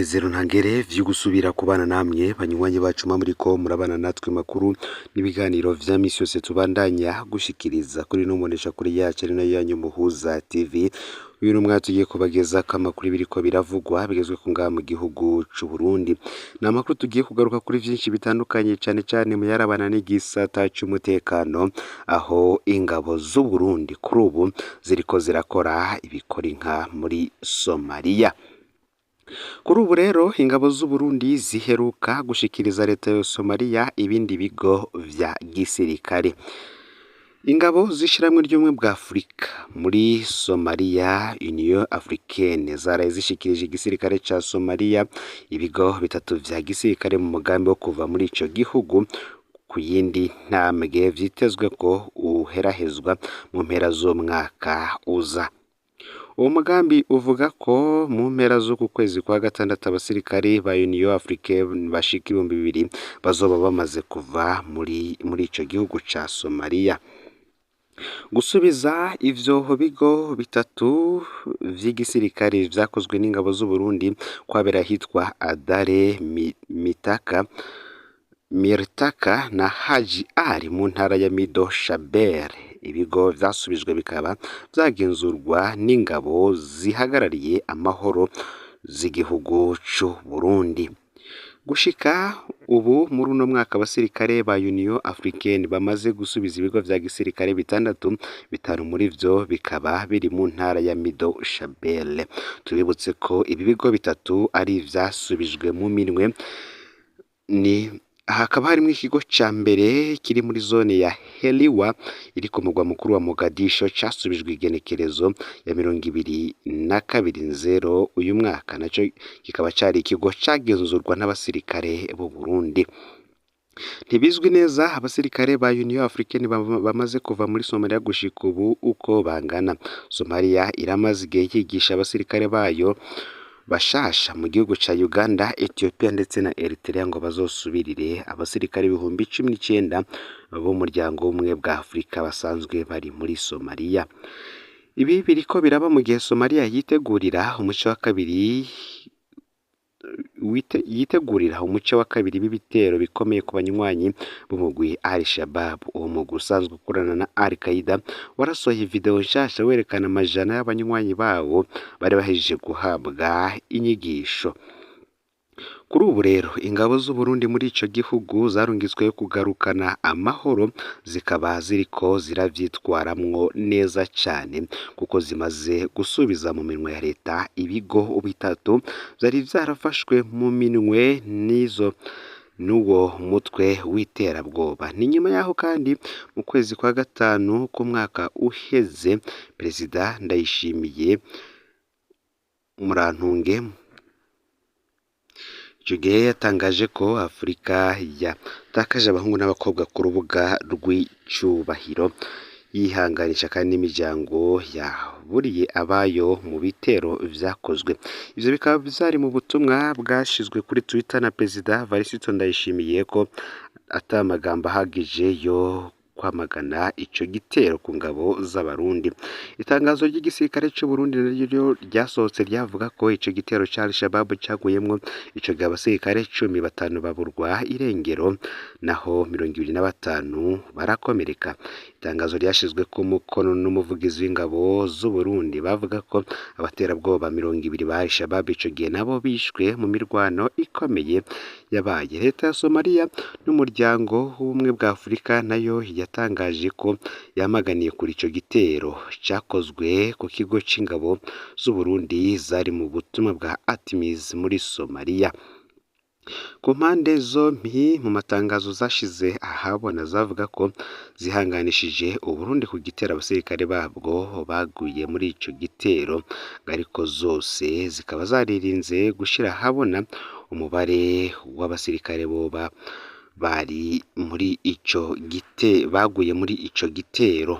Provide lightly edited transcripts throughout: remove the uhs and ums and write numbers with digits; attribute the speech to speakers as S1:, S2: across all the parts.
S1: umunezero ntangere vyo gusubira kubana namwe banywanyi bacu muriko murabana natwe makuru n'ibiganiro vya misi yose tubandanya gushikiriza kuri no mbonesha kuri yacu ari nayo yanyu Muhuza TV. Uyu numwe tugiye kubageza kamakuru biriko biravugwa bigezwe ku ngaha mu gihugu c'u Burundi. Na makuru tugiye kugaruka kuri vyinshi bitandukanye cane cane mu yarabana n'igisata c'umutekano, aho ingabo z'u Burundi kuri ubu ziriko zirakora ibikorinka muri Somalia. Kuri ubu rero ingabo z'u Burundi ziheruka gushikiriza leta ya Somalia ibindi bigo vya gisirikare. Ingabo z'ishiramwe ry'ubumwe bwa Afrika muri Somalia, Union Africaine, zaraye zishikirije igisirikare ca Somalia ibigo bitatu vya gisirikare mu mugambi wo kuva muri ico gihugu ku yindi ntambwe vyitezwe ko uherahezwa mu mpera z'umwaka uza. Uwo mugambi uvuga ko mu mpera z'uku kwezi kwa gatandatu abasirikare ba Union Africaine bashika 2000 bazoba bamaze kuva muri ico gihugu ca Somalia. Gusubiza ivyo bigo bitatu vy'igisirikare vyakozwe n'ingabo z'u Burundi kwabera hitwa Adare, Mirtaka na Haji Ali mu ntara ya Mido Shaber. Ibigo vyasubijwe bikaba vyagenzurwa n'ingabo zihagarariye amahoro z'igihugu c'u Burundi. Gushika ubu muri uno mwaka abasirikare ba Union Africaine bamaze gusubiza ibigo vya gisirikare bitandatu, bitanu muri vyo bikaba biri mu ntara ya Mido Shabelle. Tubibutse ko ibi bigo bitatu ari vyasubijwe mu minwe hakaba harimwo ikigo ca mbere kiri muri zone ya Heliwa iri ku mugwa mukuru wa Mogadisho casubijwe igenekerezo ya 22/0 uyu mwaka, naco kikaba cari ikigo cagenzurwa n'abasirikare b'u Burundi. Ntibizwi neza abasirikare ba Union Africaine bamaze kuva muri Somalia gushika ubu uko bangana. Somalia iramaze igihe yigisha abasirikare bayo bashasha mu gihugu ca Uganda, Ethiopia ndetse na Eritrea ngo bazosubirire abasirikare 19,000 b'umuryango umwe bwa Afrika basanzwe bari muri Somalia. Ibi biriko biraba mu gihe Somalia yitegurira umuco wa kabiri w'ibitero bikomeye ku banywanyi b'umugwi Al-Shabaab. Uwo mugwi usanzwe ukorana na Al-Qaeda warasohoye video nshasha werekana amajana y'abanywanyi bawo bari bahejeje guhabwa inyigisho. Kuri ubu rero ingabo z'u Burundi muri ico gihugu zarungitswe kugarukana amahoro, zikaba ziriko ziravyitwaramwo neza cane kuko zimaze gusubiza mu minwe ya leta ibigo bitatu vyari vyarafashwe mu minwe n'uwo mutwe w'iterabwoba. Ni nyuma yaho kandi mu kwezi kwa gatanu k'umwaka uheze Perezida Ndayishimiye Murantunge Juge yatangaje ko Afrika yatakaje abahungu n'abakobwa ku rubuga rw'icubahiro, yihanganisha kandi n'imiryango yaburiye abayo mu bitero vyakozwe. Ivyo bikaba vyari mu butumwa bwashizwe kuri Twitter na Perezida Varisito Ndayishimiye ko atamagambo ahagije yo kwamagana ico gitero ku ngabo z'abarundi. Itangazo ry'igisirikare c'u Burundi naryo ryasohotse ryavuga ko ico gitero ca Al-Shabaab caguyemwo ico gihe abasirikare 10 baburwa irengero, naho 25 barakomereka. Itangazo ryashizwe ku mukono n'umuvugizi w'ingabo z'u Burundi bavuga ko abaterabwoba 20 ba Al-Shabaab ico gihe nabo bishwe mu mirwano ikomeye yabaye. Leta ya Somalia n'umuryango w'ubumwe bwa Afrika nayo yatangaje ko yamaganiye kuri ico gitero cakozwe ku kigo c'ingabo z'u Burundi zari mu butumwa bwa ATMIS muri Somalia. Ku mpande zompi mu matangazo zashize ahabona zavuga ko zihanganishije u Burundi ku gitero abasirikare babwo baguye muri ico gitero, ariko zose zikaba zaririnze gushira ahabona umubare w'abasirikare boba bari muri baguye muri ico gitero.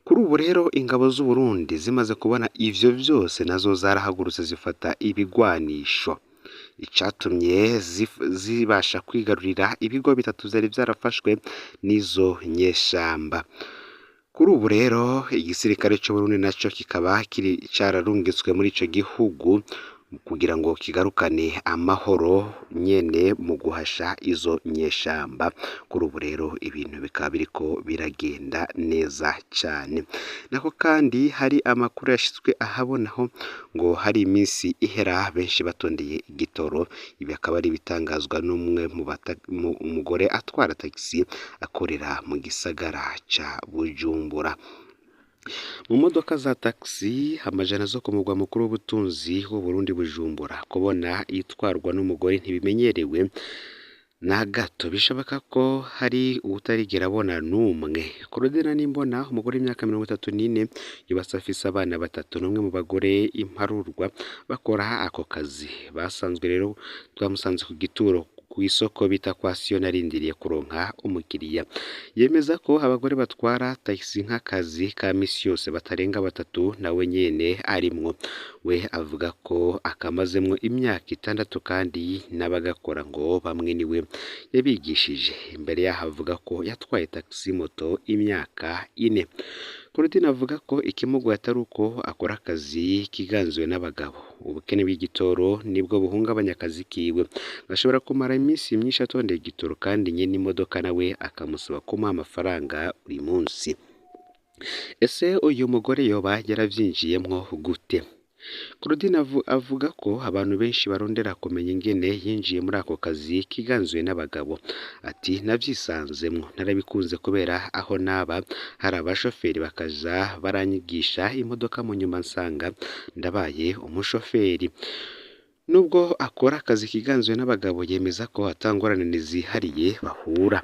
S1: Kuri ubu rero ingabo z'u Burundi zimaze kubona ivyo vyose nazo zarahagurutse zifata ibigwanisho, icatumye zibasha kwigarurira ibigo bitatu vyari vyarafashwe n'izo nyeshamba. Kuri ubu rero igisirikare c'u Burundi naco kikaba kiri cararungitswe muri ico gihugu kugira ngo kigarukane amahoro nyene mu guhasha izo nyeshamba. Kuri ubu rero ibintu bikaba biriko biragenda neza cyane. Nako kandi hari amakuru yashizwe ahabonaho ngo hari iminsi ihera benshi batondeye igitoro. Ibi akaba ari bitangazwa n'umwe mu umugore atwara taxi akorera mu gisagara ca Bujumbura. Mu modoka za taxi amajana zo ku mugwa mukuru w'ubutunzi w'u Burundi Bujumbura, kubona itwarwa n'umugore ntibimenyerewe na gato. Bishoboka ko hari uwutarigera abona n'umwe. Claudine Nimbona, umugore w'imyaka 34, yubatse afise abana batatu, n'umwe mu bagore imparurwa bakora ako kazi. Basanzwe rero twamusanze ku gituro ku isoko bita kwa Siyo, narindiriye kuronka umukiriya. Yemeza ko abagore batwara taxi nk'akazi ka misi yose batarenga batatu, nawe nyene arimwo. We avuga ko akamazemwo imyaka 6 kandi n'abagakora ngo bamwe niwe yabigishije. Imbere yaho avuga ko yatwaye taxi moto imyaka 4. Claudine avuga ko ikimugoye atari uko akora akazi kiganzwe n'abagabo. Ubukene bw'igitoro nibwo buhungabanya akazi kiwe. Gashobora kumara iminsi myinshi atondeye igitoro kandi nyene imodoka nawe akamusaba kumuha amafaranga buri munsi. Ese uyu mugore yoba yaravyinjiyemwo gute? Claudine avuga ko abantu benshi barondera kumenya ingene yinjiye muri ako kazi kiganzwe n'abagabo. Ati navyisanzemwo, narabikunze kubera aho naba hari abashoferi bakaza baranyigisha imodoka, mu nyuma nsanga ndabaye umushoferi. Nubwo akora akazi kiganzwe n'abagabo, yemeza ko atangorane zihariye bahura.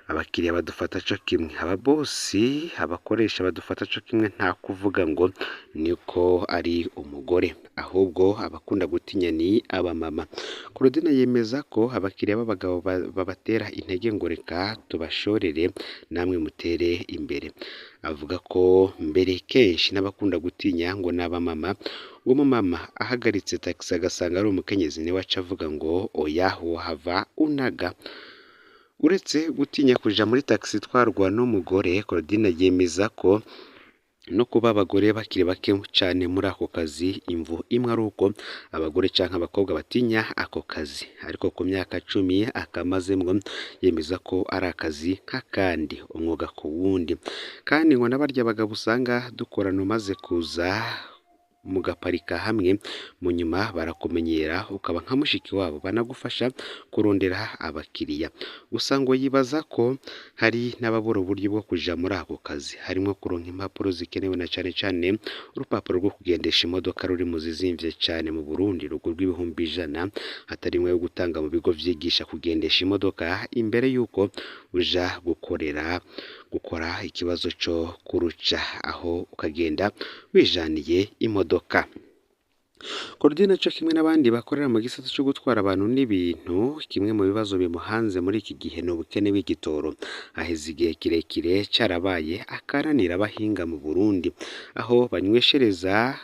S1: Abakiriya badufata co kimwe, ababosi abakoresha badufata co kimwe, nta kuvuga ngo niko ari umugore, ahubwo abakunda gutinya ni abamama. Claudine yemeza ko abakiriya b'abagabo babatera intege ngo reka tubashorere namwe mutere imbere. Avuga ko mbere kenshi n'abakunda gutinya ngo n'abamama. Umumama ahagaritse taxi agasanga ari umukenyezi, niwe aca avuga ngo oya wohava unaga. Uretse gutinya kuja muri taxi itwarwa n'umugore, Claudine yemeza ko no kuba abagore bakiri bake cyane muri ako kazi, imvu imwe ari uko abagore canke abakobwa batinya ako kazi. Ariko ku myaka 10 akamazemwo, yemeza ko ari akazi nk'akandi, umwuga ku wundi. Kandi ngo n'abarya abagabo usanga dukorana umaze kuza mugaparika hamwe, mu nyuma barakumenyera ukaba nka mushiki wabo, banagufasha kurondera abakiriya. Gusa ngo yibaza ko hari n'ababura uburyo bwo kuja muri ako kazi, harimo kuronka impapuro zikenewe na cane cane urupapuro rwo kugendesha imodoka ruri mu zizimvye cane mu Burundi, rugurwa ibihumbi 100, hatari imwe yo gutanga mu bigo vyigisha kugendesha imodoka imbere yuko uja gukora ikibazo co kuruca, aho ukagenda wijaniye imodoka. Claudine co kimwe n'abandi bakorera mu gisata cyo gutwara abantu n'ibintu, kimwe mu bibazo bimuhanze muri iki gihe ni ubukene bw'igitoro. Aheze igihe kirekire carabaye akaranira abahinga mu Burundi, aho banyweshereza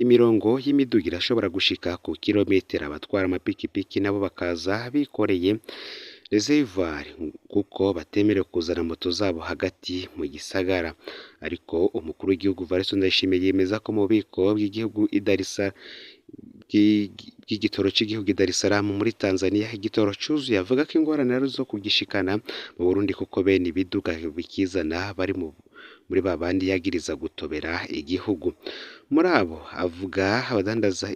S1: imirongo y'imiduga irashobora gushika ku kilometero. Abatwara amapikipiki nabo bakaza bikoreye reservoir kuko batemerewe kuzana moto zabo hagati mu gisagara. Ariko umukuru w'igihugu Valentin Ndayishimiye yemeza ko mu bubiko bw'igihugu bw'igitoro cy'igihugu i Dar es Salaam muri Tanzania igitoro cuzuye. Avuga ko ingorane ari zo kugishikana mu Burundi kuko bene ibiduga bikizana bari muri babandi yagiriza gutobera igihugu. Muri abo avuga abadandaza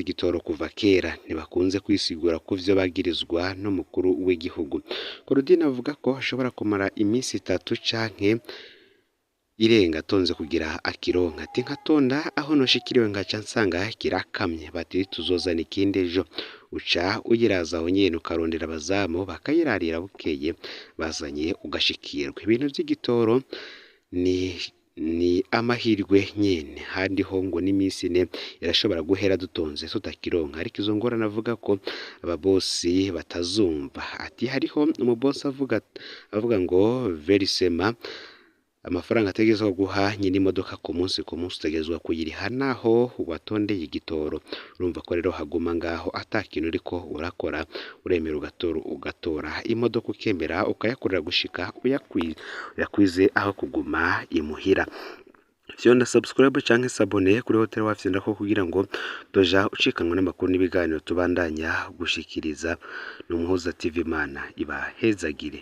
S1: igitoro kuva kera ntibakunze kwisigura ku vyo bagirizwa n'umukuru w'igihugu. Claudine avuga ko ashobora kumara iminsi 3 canke irenga atonze kugira akironka. Ati nkatonda aho noshikiriwe ngaca nsanga kirakamye, bati tuzozana ikindi ejo. Uca uyiraza aho nyene ukarondera abazamu bakayirarira, bukeye bazanye ugashikirwa. Ibintu by'igitoro ni amahirwe nyene, handi ho ngo n'iminsi 4 irashobora guhera dutonze tutakironka. Ariko izo ngorane avuga ko ababosi batazumva. Ati hariho umubosi avuga ngo verisema amafaranga ategezwa guha nyine imodoka ku munsi utegezwa kuyiriha naho watondeye igitoro. Urumva ko rero haguma ngaho atakintu uriko urakora, uremera ugatora imodoka ukemera ukayakorera gushika uyakwize aho kuguma imuhira. vyonda subscribe canke sabone kuri Hotel Wafyenda ko kugira ngo doja ucikanwa n'amakuru n'ibiganiro tubandanya gushikiriza. N'umuhuza TV Imana ibahezagire.